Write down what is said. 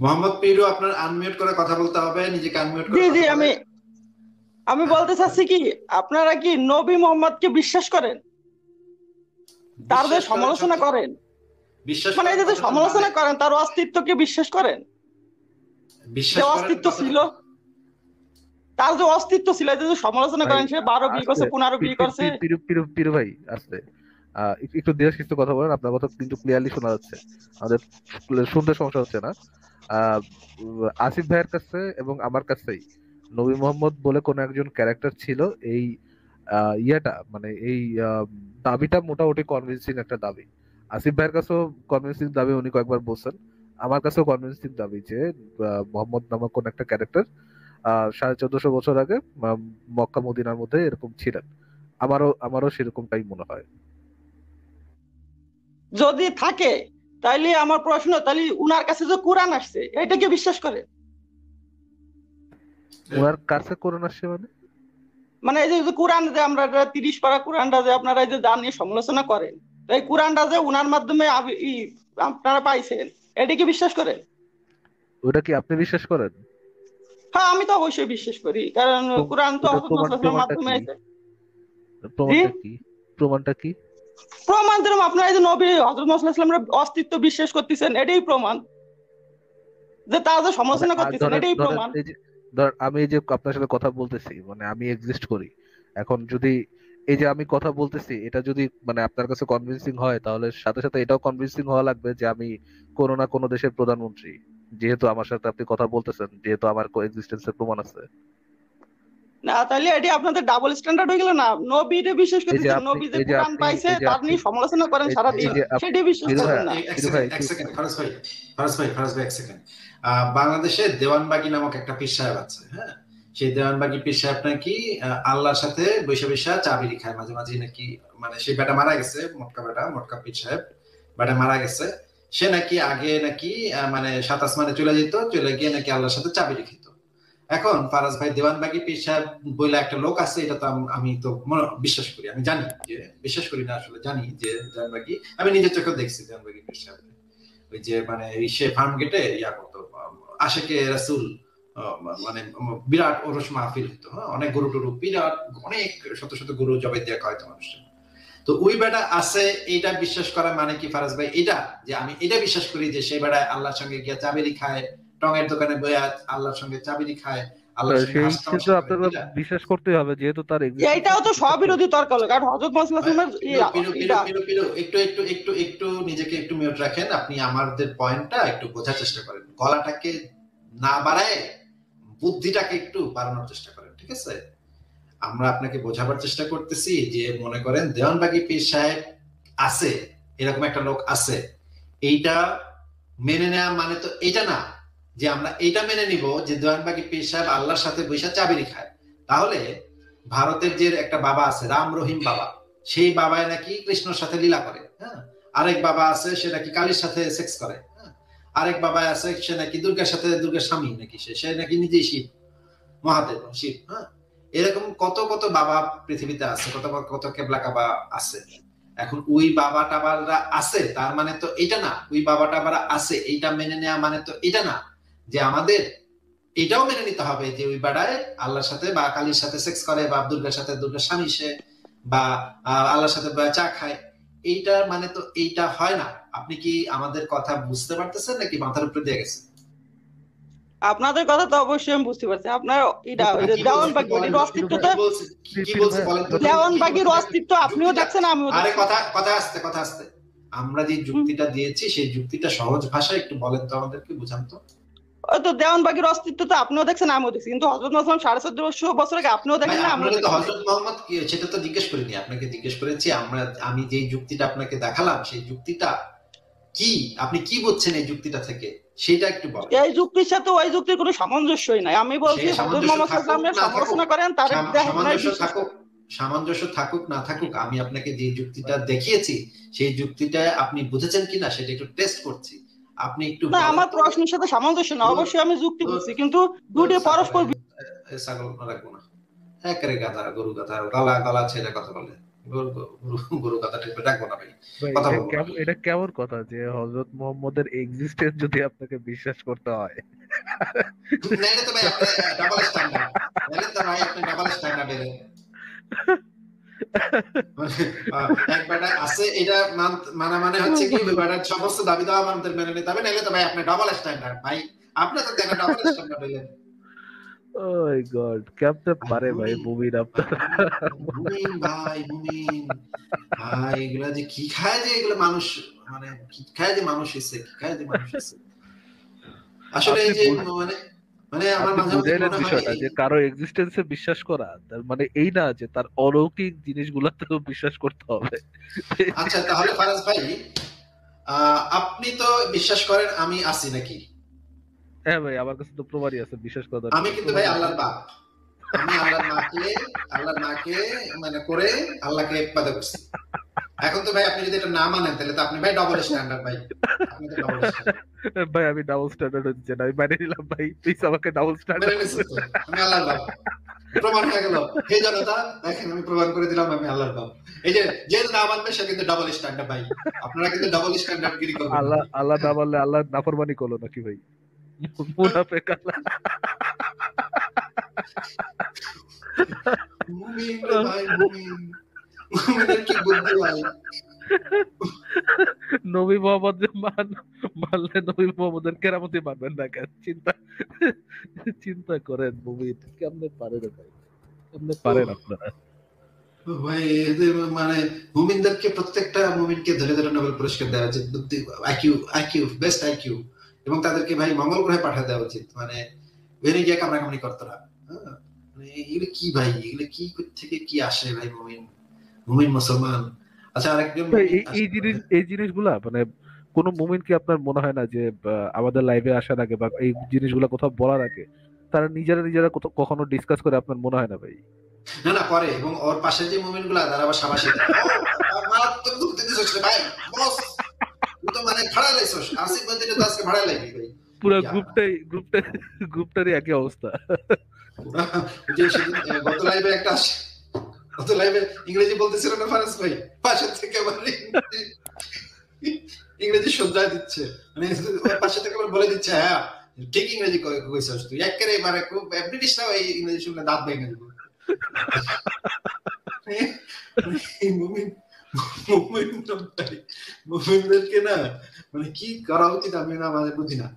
মোহাম্মদ পীরু, আপনার আনমিউট করে কথা বলতে হবে, নিজেকে আনমিউট জি করে জি, কথা আমি বলেন। আমি হ্যাঁ, বলতে বলেন। চাচ্ছি কি, আপনারা কি নবী মোহাম্মদকে বিশ্বাস করেন? তার যে বিশ্বাস করেন সমালোচনা শব্দ, করেন, বিশ্বাস মানে এই করেন যে কথাটার মানে, সমালোচনা করেন, তার অস্তিত্বকে বিশ্বাস করেন? যে বিশ্বাস করেন অস্তিত্ব কথাটা। ছিল, তার যে অস্তিত্ব ছিল, এই যে সমালোচনা ভাই করেন, সে 12 বিয়ে আসতে করছে, 15 বিয়ে করছে। পিরু পিরু পিরু ভাই আসতে একটু ধীরে সুস্থে কথা বলেন, আপনার কথা কিন্তু ক্লিয়ারলি শোনা যাচ্ছে, আমাদের শুনতে সমস্যা হচ্ছে না। আহ আসিফ ভাইয়ের কাছে এবং আমার কাছেই নবী মোহাম্মদ বলে কোন একজন ক্যারেক্টার ছিল, এই ইয়েটা মানে এই দাবিটা মোটামুটি কনভিন্সিং একটা দাবি। আসিফ ভাইয়ের কাছেও কনভিন্সিং দাবি, উনি কয়েকবার বলছেন। আমার কাছেও কনভিন্সিং দাবি যে মোহাম্মদ নামক কোন একটা ক্যারেক্টার 1450 বছর আগে মক্কা মদিনার মধ্যে এরকম ছিলেন। আমারও সেরকমটাই মনে হয়। যদি থাকে, তাইলে আমার প্রশ্ন, তাহলে উনার কাছে যে কোরআন আসছে, এটাকে বিশ্বাস করে? ওনার কাছে কোরআন আসছে মানে? মানে এই যে কোরআন, যে আমরা 30 পারা কোরআনটা যে আপনারা এই যে যা নিয়ে সমালোচনা করেন, তো এই কোরআনটা যে উনার মাধ্যমে আপনারা পাইছেন, এটাকে বিশ্বাস করেন? ওটা কি আপনি বিশ্বাস করেন? হ্যাঁ, আমি তো অবশ্যই বিশ্বাস করি, কারণ কোরআন তো ওটা হযরত মুহাম্মদ সাল্লাল্লাহু আলাইহি ওয়াসাল্লামের প্রমাণটা মাধ্যমে কি? আছে। জি, প্রমাণটা কি? প্রমাণটা কি? প্রমাণ যেরকম আপনারা এই যে নবী হযরত মুহাম্মদ সাল্লাল্লাহু আলাইহি ওয়াসাল্লামের অস্তিত্ব বিশ্বাস করতেছেন, এটাই প্রমাণ। যে তারা যে মানে সমালোচনা আর করতেছেন, ধরেন এটাই ধরেন প্রমাণ। এই যে আমি এই যে আপনার সাথে কথা বলতেছি, মানে আমি এক্সিস্ট করি। এখন যদি এই যে আমি কথা বলতেছি এটা যদি মানে আপনার কাছে কনভিন্সিং হয়, তাহলে সাথে সাথে এটাও কনভিন্সিং হওয়া লাগবে যে আমি কোনো না কোনো দেশের প্রধানমন্ত্রী, যেহেতু আমার সাথে আপনি কথা বলতেছেন, যেহেতু আমার এক্সিস্টেন্সের প্রমাণ আছে। না, তাহলে এটি আপনাদের ডাবল স্ট্যান্ডার্ড হয়ে গেল না? নবীরে বিশ্বাস এই যে করতেছেন, আপনি নবী যে এই যে কোরআন আপনি পাইছে এই যে তার আপনি নিয়ে সমালোচনা করেন এই সারাদিন, যে সেটি বিশ্বাস পিরু আচ্ছা, ভাইয়া, করবেন না? এক পিরু ভাই সেকেন্ড, এক একটু সেকেন্ড, ফারাজ ভাই এক সেকেন্ড। বাংলাদেশে দেওয়ানবাগী নামক একটা পীর সাহেব আছে, হ্যাঁ। সেই দেওয়ানবাগী পীর সাহেব নাকি আল্লাহর সাথে বৈশা বৈশা চা বিড়ি খায় মাঝে মাঝে নাকি। মানে সেই বেটা মারা গেছে, মোটকা পীর সাহেব, বেটা মারা গেছে। সে নাকি আগে নাকি মানে সাত আসমানে চলে যেত, চলে গিয়ে নাকি আল্লাহর সাথে চা বিড়ি খেত। এখন ফারাজ ভাই, দেওয়ানবাগী পীর সাহেব বলে একটা লোক আছে, এটা তো আমি তো বিশ্বাস করি, আমি জানি যে, বিশ্বাস করি না আসলে, জানি যে দেওয়ানবাগী, আমি নিজের চোখে দেখছি দেওয়ানবাগী পীর সাহেব। ওই যে মানে সে ফার্ম গেটে ইয়া করতো, আশেকে রাসূল, মানে বিরাট ওরস মাহফিল হতো, হ্যাঁ, অনেক গরু টরু, বিরাট অনেক শত শত গরু জবাই দেওয়া খাওয়াইতো মানুষজন। তো ওই বেটা আছে, এইটা বিশ্বাস করা মানে কি ফারাজ ভাই? এটা যে আমি এটা বিশ্বাস করি যে সেই বেটা আল্লাহর সঙ্গে গিয়া চাবিরি খায়, টঙের দোকানে বইয়া আল্লাহর সঙ্গে চাবিরি খায়, আল্লাহর সঙ্গে সেই হাসি ক্ষেত্রে তামাশা করে, আপনার এটা। বিশ্বাস করতেই হবে, যেহেতু তার এক্সিস্টেন্স এইটাও আছে তো সেক্ষেত্রে। স্ববিরোধী তর্ক হলো, কারণ হযরত মুহাম্মদ সাল্লাল্লাহু আলাইহি পিরু ওয়াসাল্লামের পিরু পিরু পিরু, একটু নিজেকে একটু মিউট রাখেন। আপনি আমাদের পয়েন্টটা একটু বোঝার চেষ্টা করেন, গলাটাকে না বাড়ায় বুদ্ধিটাকে একটু বাড়ানোর চেষ্টা করেন, ঠিক আছে? আমরা আপনাকে বোঝাবার চেষ্টা করতেছি যে মনে করেন দেওয়ানবাগী পীর সাহেব আছে, এরকম একটা লোক আছে, এইটা মেনে নেওয়া মানে তো এটা না যে আমরা এইটা মেনে নিব যে দেওয়ানবাগী পীর সাহেব আল্লাহর সাথে বৈশা চাবিরি খায়। তাহলে ভারতের যে একটা বাবা আছে রাম রহিম বাবা, সেই বাবায় নাকি কৃষ্ণর সাথে লীলা করে, হ্যাঁ। আরেক বাবা আছে, সে নাকি কালীর সাথে সেক্স করে, হ্যাঁ। আরেক বাবা আছে, সে নাকি দুর্গার সাথে, দুর্গার স্বামী নাকি, সে নাকি নিজেই শিব, মহাদেব শিব, হ্যাঁ। এরকম কত কত বাবা পৃথিবীতে আছে, কত কত কেবলা কাবা আছে। এখন ওই বাবা টাবারা আছে তার মানে তো এটা না, ওই বাবা টাবারা আছে এইটা মেনে নেওয়া মানে তো এটা না যে আমাদের এটাও মেনে নিতে হবে যে ওই বেড়ায় আল্লাহর সাথে বা কালীর সাথে সেক্স করে, বা দুর্গার সাথে দুর্গার স্বামী সে, বা আল্লাহর সাথে চা খায়। এইটা মানে তো এইটা হয় না। আপনি কি আমাদের কথা বুঝতে পারতেছেন নাকি মাথার উপরে দিয়ে গেছে? আপনাদের কথা তো অবশ্যই আমি বুঝতে পারছি। আপনার এটা ওই যে কি বলছে একটু দেওয়ানবাগী, বলেন এটির তো, অস্তিত্ব তো, কি বলছে, কি পিরু বলছে ভাইয়া বলেন তো কথা দেখি, কি দেওয়ানবাগীর বলছে দেখেন অস্তিত্ব আপনিও যুক্তিটা। দেখছেন, আমিও আরে দেখছি। কথা আসতে আমরা যে হুম। যুক্তিটা দিয়েছি সেই যুক্তিটা সহজ ভাষায় একটু বলেন তো আমাদেরকে, বুঝান তো। ওই তো দেওয়ানবাগীর অস্তিত্ব তো আপনিও দেখছেন, আমিও দেখছি, কিন্তু হযরত মুহাম্মদ 1450 বছর আগে আপনিও ভাই দেখেন না, আমিও আপনারা তো দেখি নাই। হযরত মোহাম্মদ সেটা তো জিজ্ঞেস করিনি, আপনাকে জিজ্ঞেস করেছি আমি যে যুক্তিটা আপনাকে দেখালাম সেই যুক্তিটা কি, আপনি কি বুঝছেন এই যুক্তিটা থেকে, সেটা একটু বলেন। এই যুক্তির সাথে ওই যুক্তির কোনো সামঞ্জস্যই নাই। আমি সে বলছি হযরত সামঞ্জস্য মুহাম্মদ থাকুক সাল্লাল্লাহু আলাইহি ওয়াসাল্লামের না থাকুক, সমালোচনা করেন, তার দেখেন নাই, সামঞ্জস্য বিশ্বাস থাকুক, করেন। সামঞ্জস্য থাকুক না থাকুক, আমি আপনাকে যে যুক্তিটা দেখিয়েছি সেই যুক্তিটা আপনি বুঝেছেন কিনা সেটা একটু টেস্ট করছি। আপনি একটু না, বলেন আমার তো। প্রশ্নের সাথে সামঞ্জস্য না, দূর অবশ্যই আমি যুক্তি দূর বুঝছি, কিন্তু দূর দুটি ছাগল, পরস্পর ছাগল রাখবো না, একেবারে গাধা, গরু গাধা, গলা গলা ছেড়ে কথা বলে, গুরু কথা ঠিক ডাকবো না ভাই, ভাই কথা এটা বলবো না। কেমন, এটা কেমন কথা যে হযরত মুহাম্মদের এক্সিস্টেন্স যদি আপনাকে বিশ্বাস করতে হয়? নাইলে তো ভাই আপনি ডাবল স্ট্যান্ডার্ড, নাইলে তো ভাই আপনি ডাবল স্ট্যান্ডার্ড এর এক বেটা আছে এটা মানে হচ্ছে কি বেটার সমস্ত দাবি দাওয়া মানতে মেনে নিতে হবে, নাইলে তো ভাই আপনি ডাবল স্ট্যান্ডার্ড ভাই, আপনি তো দেখেন ডাবল স্ট্যান্ডার্ড হইলেন। ও মাই গড, কেমনে ভাই পারে ভাই মুমিন, মুমিন আপনার? ভাই এগুলা যে কি খায় যে এগুলো মানুষ, মানে কি খায় যে মানুষ এসে, কি খায় যে মানুষ এসে আসলে এই আপনি যে বুঝ- মানে মানে আমার আপনি মাঝে মাঝে বুঝাইলেন মনে হয় বিষয়টা যে কারো এক্সিস্টেন্সে বিশ্বাস করা তার মানে এই না যে তার অলৌকিক জিনিসগুলোতেও বিশ্বাস করতে হবে। আচ্ছা তাহলে ফারাজ ভাই আপনি তো বিশ্বাস করেন আমি আছি নাকি? হ্যাঁ ভাই, আমার কাছে তো প্রমাণই আছে, বিশ্বাস করা দরকার আমি নেই, কিন্তু ভাই প্রমাণই আছে। আল্লাহর বাপ, আমি আল্লাহর মাকে মানে করে আল্লাহকে একবাদে করছি। এখন তো ভাই আপনি যদি এটা না মানেন তাহলে তো আপনি ভাই ডবল স্ট্যান্ডার্ড ভাই, আপনি তো ডবল স্ট্যান্ডার্ড ভাই আমি ডাবল স্ট্যান্ডার্ড হচ্ছে না, আমি মেনে নিলাম ভাই, প্লিজ আমাকে ডাবল মেনে স্ট্যান্ডার্ড। নিচ্ছি তো, আমি আল্লাহর বাপ, প্রমাণ হয়ে গেল। হে জনতা দেখেন আমি প্রমাণ করে দিলাম আমি আল্লাহর বাপ। এই যে যে না মানবে সে কিন্তু ডাবল স্ট্যান্ডার্ড ভাই, আপনারা কিন্তু ডাবল স্ট্যান্ডার্ড গিরি করবেন না আল্লাহ ভাই। আল্লাহ না মানলে আল্লাহ নাফরমানি করলো নাকি ভাই? মুনাফেক আল্লাহ। মুমিন রে ভাই মুমিন, মুমিনের কি বুদ্ধি ভাই। নবী মোহাম্মদ মানলে নবী মোহাম্মদের কেরামতি মানবেন না কেন? চিন্তা চিন্তা করেন মুমিন কেমনে পারেন ভাই, কেমনে পারেন আপনারা? ভাই এদের মানে মুমিনদেরকে প্রত্যেকটা মুমিনকে ধরে ধরে নোবেল পুরস্কার দেওয়া উচিত, বুদ্ধি আইকিউ, বেস্ট আইকিউ, এবং তাদেরকে ভাই মঙ্গল গ্রহে পাঠিয়ে দেওয়া উচিত, মানে বেরিয়ে গিয়ে কামড়াকামড়ি করতো না। মানে এগুলো কি ভাই, এগুলো কি থেকে কি আসে ভাই, মুমিন মুসলমান। আচ্ছা আরেকজন এই জিনিসগুলা মানে কোন মুমিন কি আপনার মনে হয় না যে আমাদের লাইভে আসার আগে বা এই জিনিসগুলা কোথাও বলার আগে তারা নিজেরা কখনো ডিসকাস করে, আপনার মনে হয় না ভাই? না না করে, এবং ওর পাশে যে মুমিন গুলা তারা আবার সাবাসী দেয়, মারাত্মক যুক্তি দিছিস রে ভাই, বস তুই তো মানে ভাড়া লাইছস, আসিফ মন্দিরে তো আজকে ভাড়া লাগবি ভাই। পুরো গ্রুপটারই একই অবস্থা। যে সেদিন গত লাইভে একটা আসে, গত লাইভে ইংরেজি বলতেছিল না ফারাজ ভাই, পাশে থেকে আবার ইংরেজি সজ্জায় দিচ্ছে, মানে ওর পাশে থেকে আবার বলে দিচ্ছে হ্যাঁ ঠিক ইংরেজি কইছস তুই, একেবারে মানে খুব ব্রিটিশরা এই ইংরেজি শুনলে দাঁত ভেঙে দিবে। মুমিনদেরকে না মানে কি করা উচিত আমি না মানে বুঝি না।